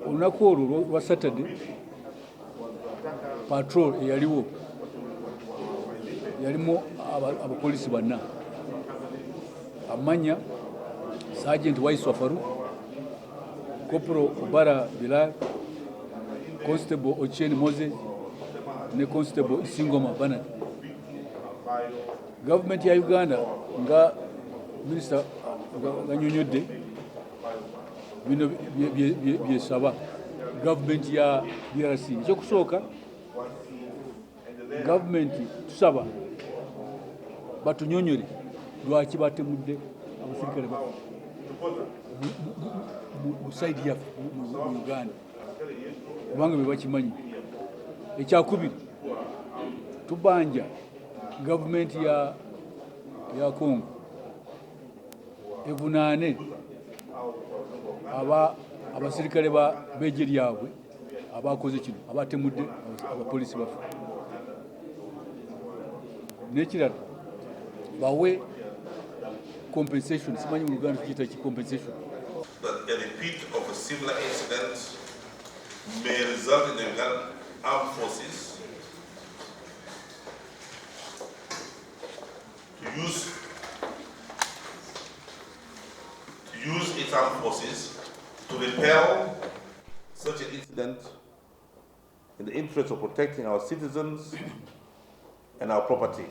olunaku olwo lwa Saturday patrol eyaliwo yalimu abapoliisi banna, amanya Sergeant Waiswa Faru, Corporal Obara Bilal, Constable Ochieng Moses ne Constable Isingoma Banna. Gavumenti ya Uganda nga Minister ganyonyodde bino byesaba gavumenti ya DRC. Ekyokusooka, gavumenti tusaba batunyonyole lwaki batemudde abasirikale mu saidi yaffe mu Uganda, kubanga bwe bakimanyi. Ekyakubiri, tubanja gavumenti ya Congo evunaane abasirikale b'eggye lyabwe abakoze kino, abatemudde abapoliisi baffe. N'ekirala, bawe compensation. Simanyi mu Uganda tukiyita ki compensation. That a repeat of a similar incident may result in the Ugandan armed forces to use its armed forces to repel such an incident in the interest of protecting our citizens and our property.